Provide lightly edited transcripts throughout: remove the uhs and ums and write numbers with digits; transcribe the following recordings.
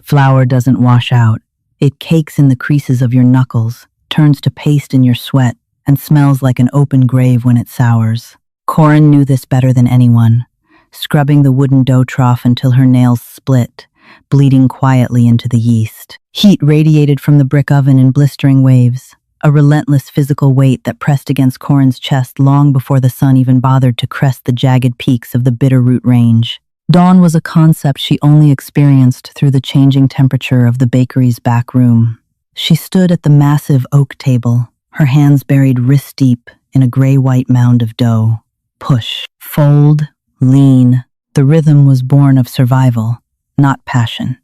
Flour doesn't wash out. It cakes in the creases of your knuckles, turns to paste in your sweat, and smells like an open grave when it sours. Corin knew this better than anyone, scrubbing the wooden dough trough until her nails split, bleeding quietly into the yeast. Heat radiated from the brick oven in blistering waves, a relentless physical weight that pressed against Corin's chest long before the sun even bothered to crest the jagged peaks of the Bitterroot Range. Dawn was a concept she only experienced through the changing temperature of the bakery's back room. She stood at the massive oak table, her hands buried wrist-deep in a gray-white mound of dough. Push, fold, lean. The rhythm was born of survival, not passion.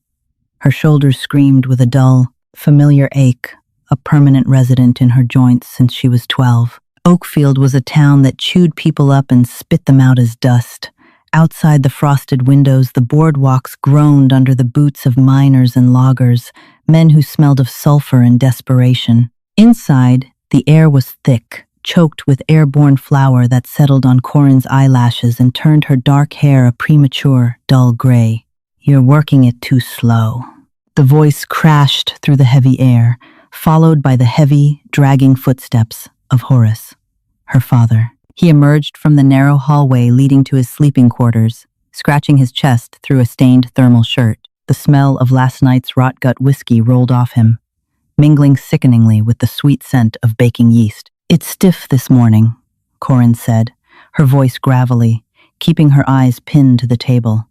Her shoulders screamed with a dull, familiar ache, a permanent resident in her joints since she was 12. Oakfield was a town that chewed people up and spit them out as dust. Outside the frosted windows, the boardwalks groaned under the boots of miners and loggers, men who smelled of sulfur and desperation. Inside, the air was thick, choked with airborne flour that settled on Corin's eyelashes and turned her dark hair a premature, dull gray. "You're working it too slow." The voice crashed through the heavy air, followed by the heavy, dragging footsteps of Horace, her father. He emerged from the narrow hallway leading to his sleeping quarters, scratching his chest through a stained thermal shirt. The smell of last night's rot-gut whiskey rolled off him, mingling sickeningly with the sweet scent of baking yeast. "It's stiff this morning," Corin said, her voice gravelly, keeping her eyes pinned to the table.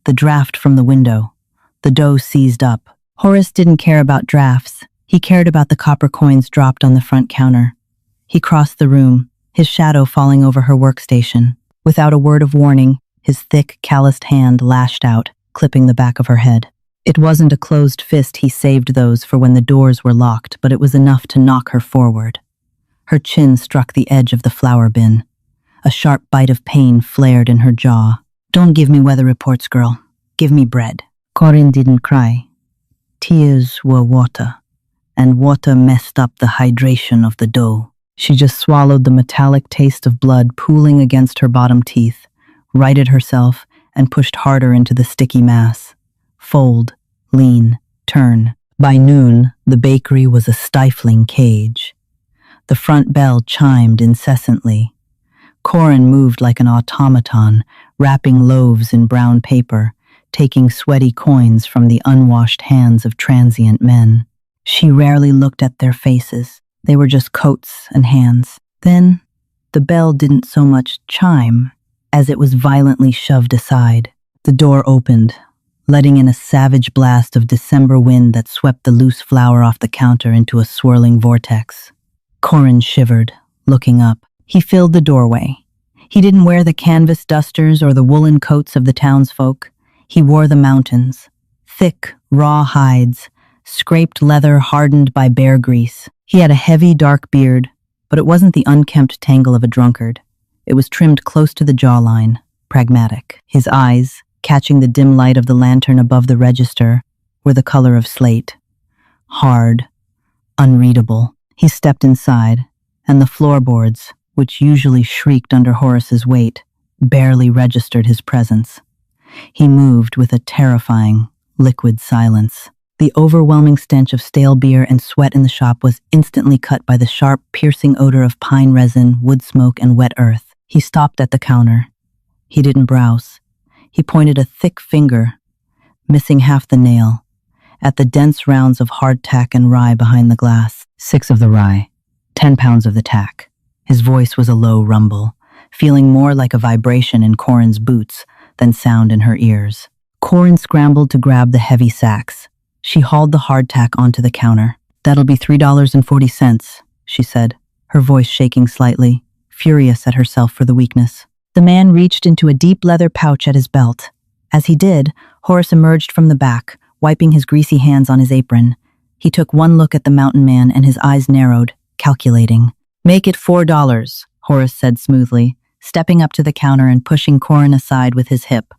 The draft from the window. The dough seized up. Horace didn't care about drafts. He cared about the copper coins dropped on the front counter. He crossed the room, his shadow falling over her workstation. Without a word of warning, his thick, calloused hand lashed out, clipping the back of her head. It wasn't a closed fist. He saved those for when the doors were locked, but it was enough to knock her forward. Her chin struck the edge of the flour bin. A sharp bite of pain flared in her jaw. "Don't give me weather reports, girl. Give me bread." Corin didn't cry. Tears were water, and water messed up the hydration of the dough. She just swallowed the metallic taste of blood pooling against her bottom teeth, righted herself, and pushed harder into the sticky mass. Fold, lean, turn. By noon, the bakery was a stifling cage. The front bell chimed incessantly. Corin moved like an automaton, wrapping loaves in brown paper, taking sweaty coins from the unwashed hands of transient men. She rarely looked at their faces. They were just coats and hands. Then, the bell didn't so much chime as it was violently shoved aside. The door opened, letting in a savage blast of December wind that swept the loose flour off the counter into a swirling vortex. Corin shivered, looking up. He filled the doorway. He didn't wear the canvas dusters or the woolen coats of the townsfolk. He wore the mountains. Thick, raw hides, scraped leather hardened by bear grease. He had a heavy, dark beard, but it wasn't the unkempt tangle of a drunkard. It was trimmed close to the jawline, pragmatic. His eyes, catching the dim light of the lantern above the register, were the color of slate. Hard, unreadable. He stepped inside, and the floorboards, which usually shrieked under Horace's weight, barely registered his presence. He moved with a terrifying, liquid silence. The overwhelming stench of stale beer and sweat in the shop was instantly cut by the sharp, piercing odor of pine resin, wood smoke, and wet earth. He stopped at the counter. He didn't browse. He pointed a thick finger, missing half the nail, at the dense rounds of hardtack and rye behind the glass. 6 of the rye, 10 pounds of the tack. His voice was a low rumble, feeling more like a vibration in Corin's boots than sound in her ears. Corin scrambled to grab the heavy sacks. She hauled the hardtack onto the counter. "That'll be $3.40, she said, her voice shaking slightly, furious at herself for the weakness. The man reached into a deep leather pouch at his belt. As he did, Horace emerged from the back, wiping his greasy hands on his apron. He took one look at the mountain man and his eyes narrowed, calculating. "Make it $4, Horace said smoothly, stepping up to the counter and pushing Corin aside with his hip.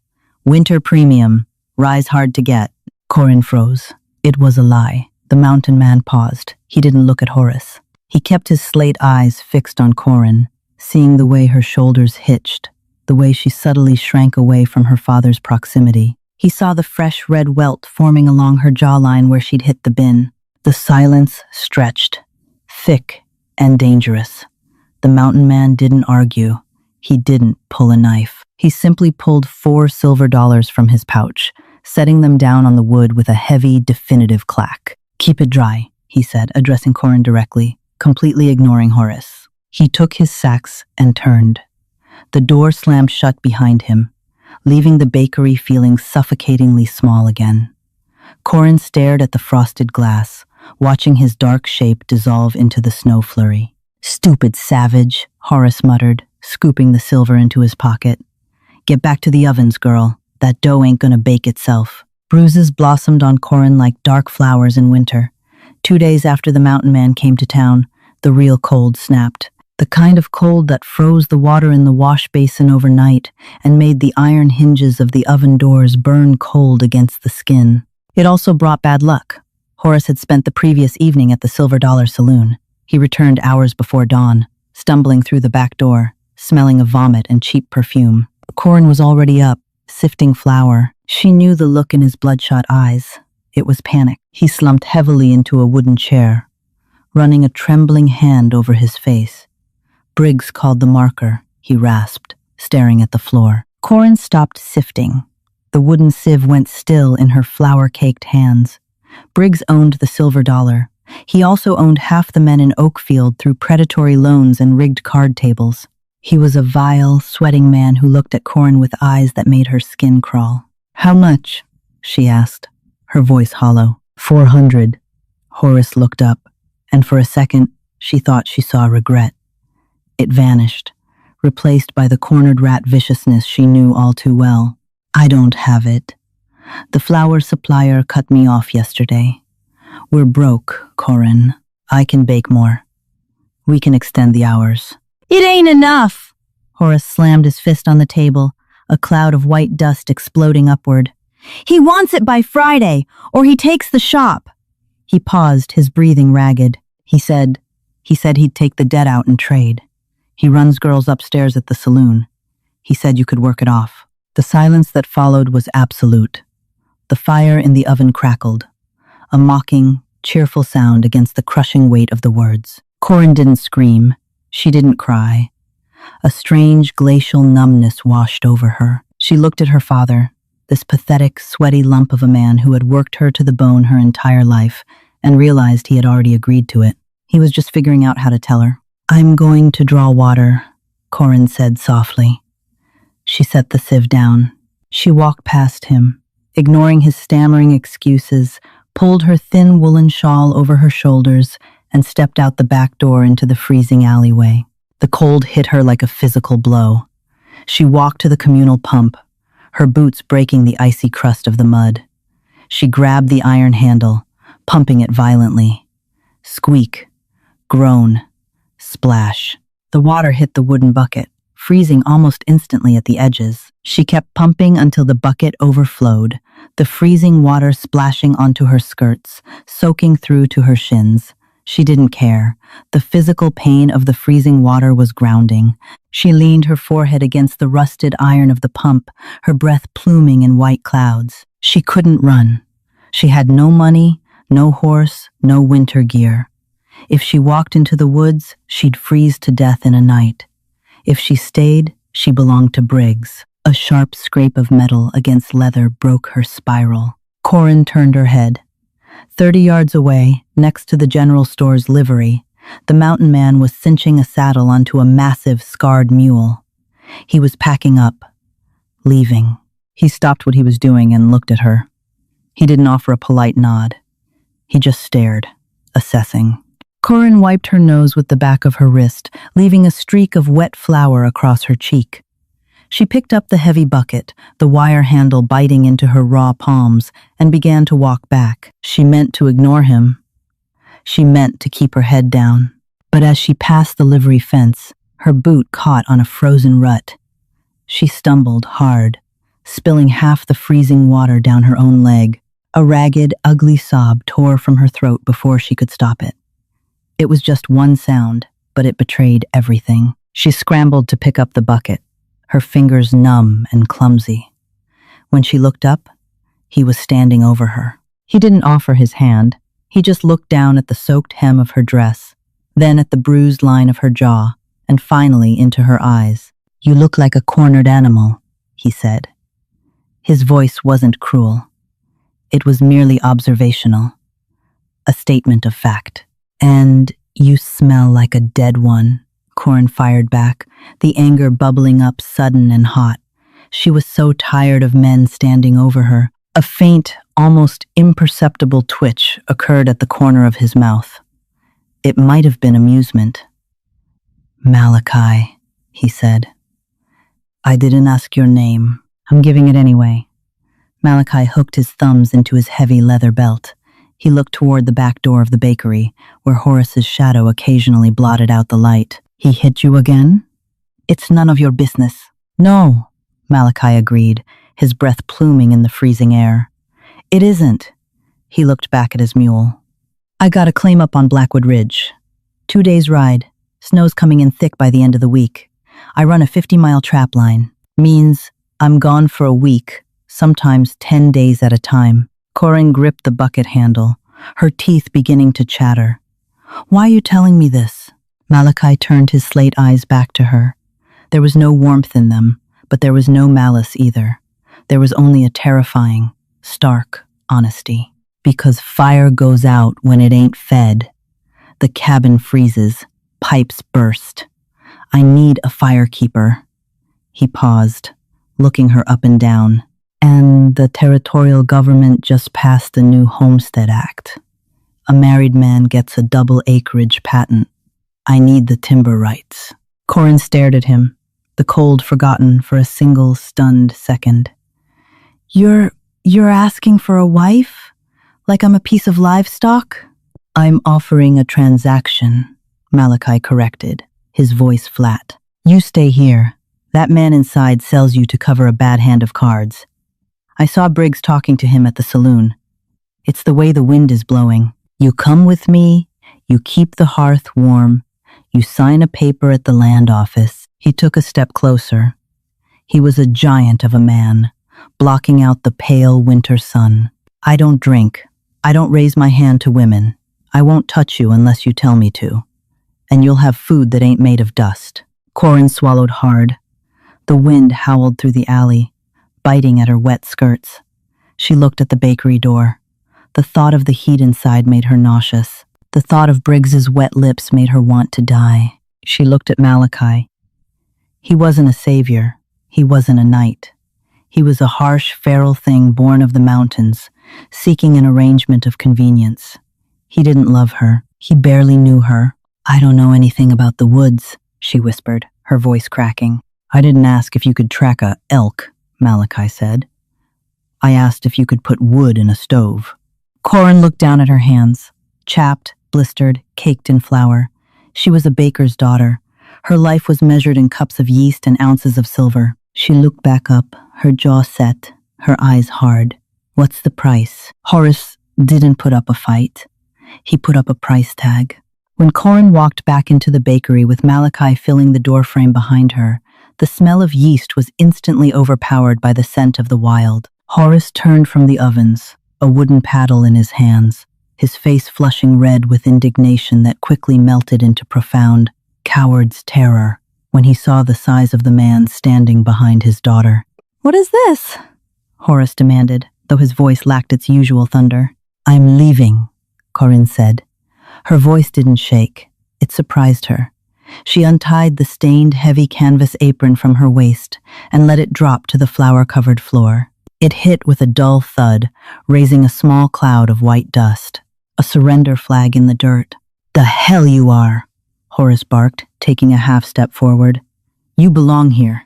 "Winter premium, rise hard to get." Corin froze. It was a lie. The mountain man paused. He didn't look at Horace. He kept his slate eyes fixed on Corin, seeing the way her shoulders hitched, the way she subtly shrank away from her father's proximity. He saw the fresh red welt forming along her jawline where she'd hit the bin. The silence stretched, thick and dangerous. The mountain man didn't argue. He didn't pull a knife. He simply pulled 4 silver dollars from his pouch, setting them down on the wood with a heavy, definitive clack. "Keep it dry," he said, addressing Corin directly, completely ignoring Horace. He took his sacks and turned. The door slammed shut behind him, leaving the bakery feeling suffocatingly small again. Corin stared at the frosted glass, watching his dark shape dissolve into the snow flurry. "Stupid savage," Horace muttered, scooping the silver into his pocket. "Get back to the ovens, girl. That dough ain't gonna bake itself." Bruises blossomed on Corin like dark flowers in winter. 2 days after the mountain man came to town, the real cold snapped. The kind of cold that froze the water in the wash basin overnight and made the iron hinges of the oven doors burn cold against the skin. It also brought bad luck. Horace had spent the previous evening at the Silver Dollar Saloon. He returned hours before dawn, stumbling through the back door, smelling of vomit and cheap perfume. Corin was already up, sifting flour. She knew the look in his bloodshot eyes. It was panic. He slumped heavily into a wooden chair, running a trembling hand over his face. "Briggs called the marker," he rasped, staring at the floor. Corin stopped sifting. The wooden sieve went still in her flour-caked hands. Briggs owned the Silver Dollar. He also owned half the men in Oakfield through predatory loans and rigged card tables. He was a vile, sweating man who looked at Corin with eyes that made her skin crawl. "How much?" she asked, her voice hollow. 400. Horace looked up, and for a second, she thought she saw regret. It vanished, replaced by the cornered rat viciousness she knew all too well. "I don't have it. The flour supplier cut me off yesterday. We're broke, Corin. I can bake more. We can extend the hours." "It ain't enough!" Horace slammed his fist on the table, a cloud of white dust exploding upward. "He wants it by Friday, or he takes the shop." He paused, his breathing ragged. He said he'd take the debt out and trade. "He runs girls upstairs at the saloon. He said you could work it off." The silence that followed was absolute. The fire in the oven crackled, a mocking, cheerful sound against the crushing weight of the words. Corin didn't scream. She didn't cry. A strange glacial numbness washed over her. She looked at her father, this pathetic, sweaty lump of a man who had worked her to the bone her entire life, and realized he had already agreed to it. He was just figuring out how to tell her. "I'm going to draw water," Corin said softly. She set the sieve down. She walked past him, ignoring his stammering excuses, pulled her thin woolen shawl over her shoulders, and stepped out the back door into the freezing alleyway. The cold hit her like a physical blow. She walked to the communal pump, her boots breaking the icy crust of the mud. She grabbed the iron handle, pumping it violently. Squeak, groan, splash. The water hit the wooden bucket, freezing almost instantly at the edges. She kept pumping until the bucket overflowed, the freezing water splashing onto her skirts, soaking through to her shins. She didn't care. The physical pain of the freezing water was grounding. She leaned her forehead against the rusted iron of the pump, her breath pluming in white clouds. She couldn't run. She had no money, no horse, no winter gear. If she walked into the woods, she'd freeze to death in a night. If she stayed, she belonged to Briggs. A sharp scrape of metal against leather broke her spiral. Corin turned her head. 30 yards away, next to the general store's livery, the mountain man was cinching a saddle onto a massive, scarred mule. He was packing up, leaving. He stopped what he was doing and looked at her. He didn't offer a polite nod. He just stared, assessing. Corin wiped her nose with the back of her wrist, leaving a streak of wet flour across her cheek. She picked up the heavy bucket, the wire handle biting into her raw palms, and began to walk back. She meant to ignore him. She meant to keep her head down. But as she passed the livery fence, her boot caught on a frozen rut. She stumbled hard, spilling half the freezing water down her own leg. A ragged, ugly sob tore from her throat before she could stop it. It was just one sound, but it betrayed everything. She scrambled to pick up the bucket, her fingers numb and clumsy. When she looked up, He was standing over her. He didn't offer his hand. He just looked down at the soaked hem of her dress, then at the bruised line of her jaw, and finally into her eyes. "You look like a cornered animal," he said. His voice wasn't cruel. It was merely observational, a statement of fact. "And you smell like a dead one," Corin fired back, the anger bubbling up sudden and hot. She was so tired of men standing over her. A faint, almost imperceptible twitch occurred at the corner of his mouth. It might have been amusement. "Malachi," he said. "I didn't ask your name. I'm giving it anyway." Malachi hooked his thumbs into his heavy leather belt. He looked toward the back door of the bakery, where Horace's shadow occasionally blotted out the light. "He hit you again?" "It's none of your business." "No," Malachi agreed, his breath pluming in the freezing air. "It isn't." He looked back at his mule. "I got a claim up on Blackwood Ridge. 2 days' ride. Snow's coming in thick by the end of the week. I run a 50-mile trap line. Means I'm gone for a week, sometimes 10 days at a time." Corin gripped the bucket handle, her teeth beginning to chatter. "Why are you telling me this?" Malachi turned his slate eyes back to her. There was no warmth in them, but there was no malice either. There was only a terrifying, stark honesty. "Because fire goes out when it ain't fed. The cabin freezes, pipes burst. I need a firekeeper." He paused, looking her up and down. "And the territorial government just passed the new Homestead Act. A married man gets a double acreage patent. I need the timber rights." Corin stared at him, the cold forgotten for a single stunned second. You're asking for a wife? Like I'm a piece of livestock?" "I'm offering a transaction," Malachi corrected, his voice flat. "You stay here. That man inside sells you to cover a bad hand of cards. I saw Briggs talking to him at the saloon. It's the way the wind is blowing. You come with me, you keep the hearth warm, you sign a paper at the land office." He took a step closer. He was a giant of a man, blocking out the pale winter sun. "I don't drink. I don't raise my hand to women. I won't touch you unless you tell me to. And you'll have food that ain't made of dust." Corin swallowed hard. The wind howled through the alley, biting at her wet skirts. She looked at the bakery door. The thought of the heat inside made her nauseous. The thought of Briggs's wet lips made her want to die. She looked at Malachi. He wasn't a savior. He wasn't a knight. He was a harsh, feral thing born of the mountains, seeking an arrangement of convenience. He didn't love her. He barely knew her. "I don't know anything about the woods," she whispered, her voice cracking. "I didn't ask if you could track a elk," Malachi said. "I asked if you could put wood in a stove." Corin looked down at her hands, chapped, blistered, caked in flour. She was a baker's daughter. Her life was measured in cups of yeast and ounces of silver. She looked back up, her jaw set, her eyes hard. "What's the price?" Horace didn't put up a fight. He put up a price tag. When Corin walked back into the bakery with Malachi filling the doorframe behind her, the smell of yeast was instantly overpowered by the scent of the wild. Horace turned from the ovens, a wooden paddle in his hands, his face flushing red with indignation that quickly melted into profound, coward's terror when he saw the size of the man standing behind his daughter. "What is this?" Horace demanded, though his voice lacked its usual thunder. "I'm leaving," Corin said. Her voice didn't shake. It surprised her. She untied the stained, heavy canvas apron from her waist and let it drop to the flour-covered floor. It hit with a dull thud, raising a small cloud of white dust. A surrender flag in the dirt. "The hell you are!" Horace barked, taking a half-step forward. "You belong here.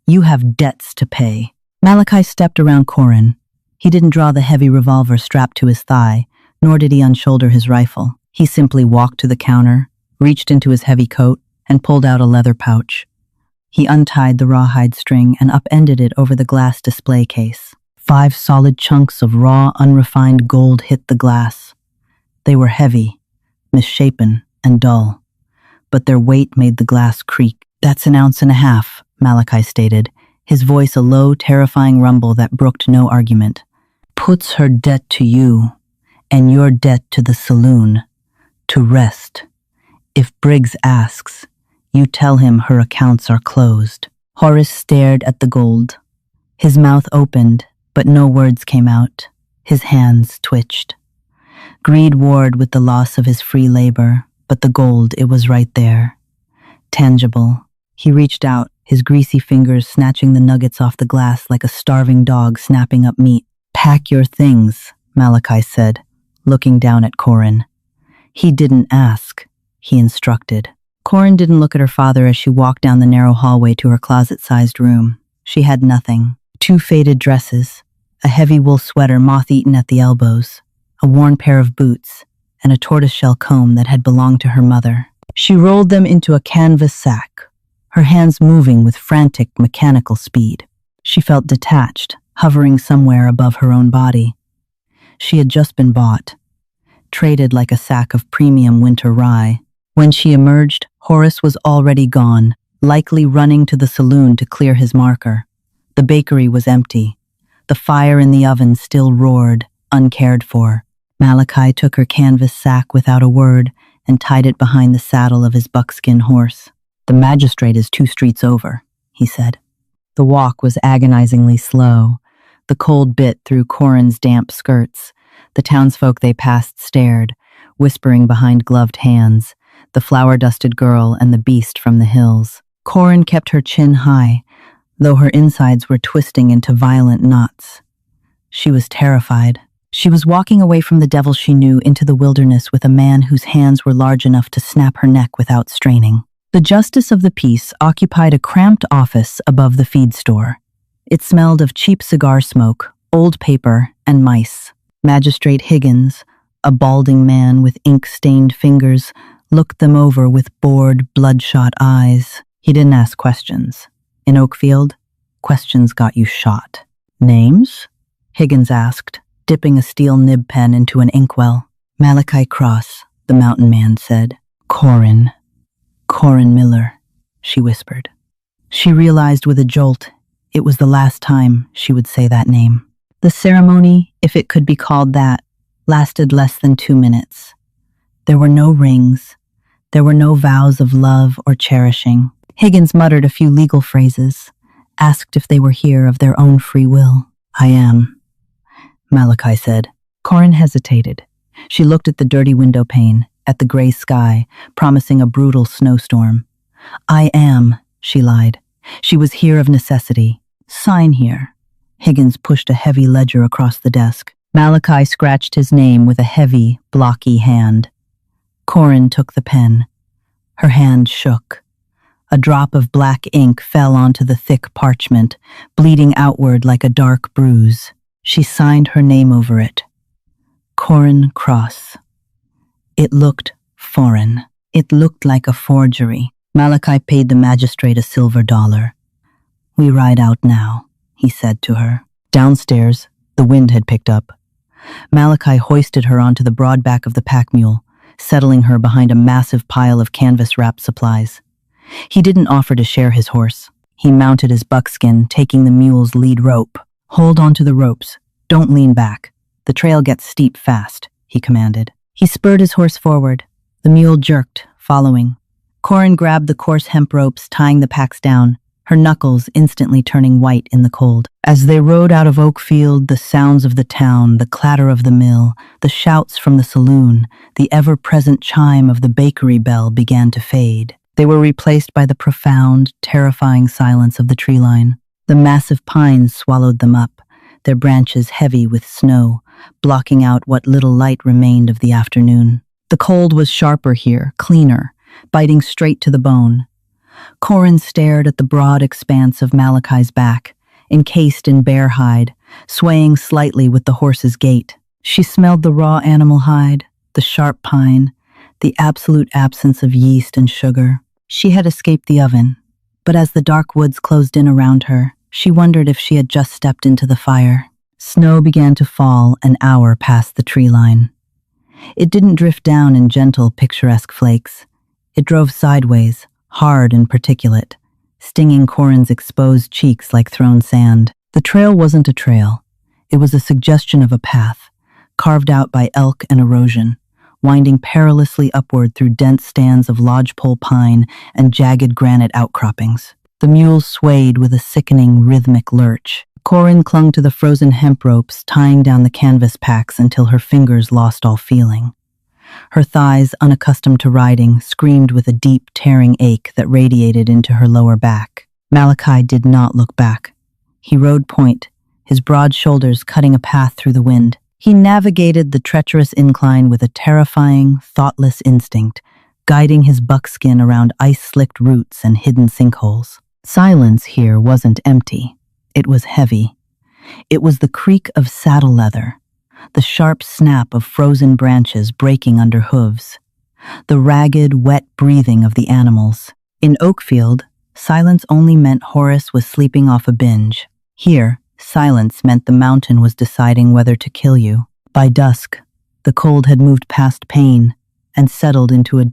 You have debts to pay." Malachi stepped around Corin. He didn't draw the heavy revolver strapped to his thigh, nor did he unshoulder his rifle. He simply walked to the counter, reached into his heavy coat, and pulled out a leather pouch. He untied the rawhide string and upended it over the glass display case. 5 solid chunks of raw, unrefined gold hit the glass. They were heavy, misshapen, and dull, but their weight made the glass creak. "That's 1.5 ounces," Malachi stated, his voice a low, terrifying rumble that brooked no argument. puts her debt to you and your debt to the saloon to rest. If Briggs asks, you tell him her accounts are closed." Horace stared at the gold. His mouth opened, but no words came out. His hands twitched. Greed warred with the loss of his free labor, but the gold, it was right there. Tangible. He reached out, his greasy fingers snatching the nuggets off the glass like a starving dog snapping up meat. "Pack your things," Malachi said, looking down at Corin. He didn't ask, he instructed. Corin didn't look at her father as she walked down the narrow hallway to her closet-sized room. She had nothing. 2 faded dresses, a heavy wool sweater moth-eaten at the elbows, a worn pair of boots, and a tortoiseshell comb that had belonged to her mother. She rolled them into a canvas sack, her hands moving with frantic, mechanical speed. She felt detached, hovering somewhere above her own body. She had just been bought, traded like a sack of premium winter rye. When she emerged, Horace was already gone, likely running to the saloon to clear his marker. The bakery was empty. The fire in the oven still roared, uncared for. Malachi took her canvas sack without a word and tied it behind the saddle of his buckskin horse. "The magistrate is 2 streets over," he said. The walk was agonizingly slow. The cold bit through Corin's damp skirts. The townsfolk they passed stared, whispering behind gloved hands, the flour-dusted girl and the beast from the hills. Corin kept her chin high, though her insides were twisting into violent knots. She was terrified. She was walking away from the devil she knew into the wilderness with a man whose hands were large enough to snap her neck without straining. The justice of the peace occupied a cramped office above the feed store. It smelled of cheap cigar smoke, old paper, and mice. Magistrate Higgins, a balding man with ink-stained fingers, looked them over with bored, bloodshot eyes. He didn't ask questions. In Oakfield, questions got you shot. "Names?" Higgins asked, dipping a steel nib pen into an inkwell. "Malachi Cross," the mountain man said. "Corin Miller," she whispered. She realized with a jolt it was the last time she would say that name. The ceremony, if it could be called that, lasted less than 2 minutes. There were no rings. There were no vows of love or cherishing. Higgins muttered a few legal phrases, asked if they were here of their own free will. "I am," Malachi said. Corin hesitated. She looked at the dirty window pane, at the gray sky, promising a brutal snowstorm. "I am," she lied. She was here of necessity. "Sign here." Higgins pushed a heavy ledger across the desk. Malachi scratched his name with a heavy, blocky hand. Corin took the pen. Her hand shook. A drop of black ink fell onto the thick parchment, bleeding outward like a dark bruise. She signed her name over it. Corin Cross. It looked foreign. It looked like a forgery. Malachi paid the magistrate a silver dollar. "We ride out now," he said to her. Downstairs, the wind had picked up. Malachi hoisted her onto the broad back of the pack mule, settling her behind a massive pile of canvas-wrapped supplies. He didn't offer to share his horse. He mounted his buckskin, taking the mule's lead rope. "Hold on to the ropes. Don't lean back. The trail gets steep fast," he commanded. He spurred his horse forward. The mule jerked, following. Corin grabbed the coarse hemp ropes, tying the packs down, her knuckles instantly turning white in the cold. As they rode out of Oakfield, the sounds of the town, the clatter of the mill, the shouts from the saloon, the ever-present chime of the bakery bell began to fade. They were replaced by the profound, terrifying silence of the tree line. The massive pines swallowed them up, their branches heavy with snow, blocking out what little light remained of the afternoon. The cold was sharper here, cleaner, biting straight to the bone. Corin stared at the broad expanse of Malachi's back, encased in bear hide, swaying slightly with the horse's gait. She smelled the raw animal hide, the sharp pine, the absolute absence of yeast and sugar. She had escaped the oven, but as the dark woods closed in around her, she wondered if she had just stepped into the fire. Snow began to fall an hour past the tree line. It didn't drift down in gentle, picturesque flakes. It drove sideways, hard and particulate, stinging Corin's exposed cheeks like thrown sand. The trail wasn't a trail. It was a suggestion of a path, carved out by elk and erosion, winding perilously upward through dense stands of lodgepole pine and jagged granite outcroppings. The mules swayed with a sickening, rhythmic lurch. Corin clung to the frozen hemp ropes, tying down the canvas packs until her fingers lost all feeling. Her thighs, unaccustomed to riding, screamed with a deep, tearing ache that radiated into her lower back. Malachi did not look back. He rode point, his broad shoulders cutting a path through the wind. He navigated the treacherous incline with a terrifying, thoughtless instinct, guiding his buckskin around ice-slicked roots and hidden sinkholes. Silence here wasn't empty. It was heavy. It was the creak of saddle leather, the sharp snap of frozen branches breaking under hooves, the ragged, wet breathing of the animals. In Oakfield, silence only meant Horace was sleeping off a binge. Here, silence meant the mountain was deciding whether to kill you. By dusk, the cold had moved past pain and settled into a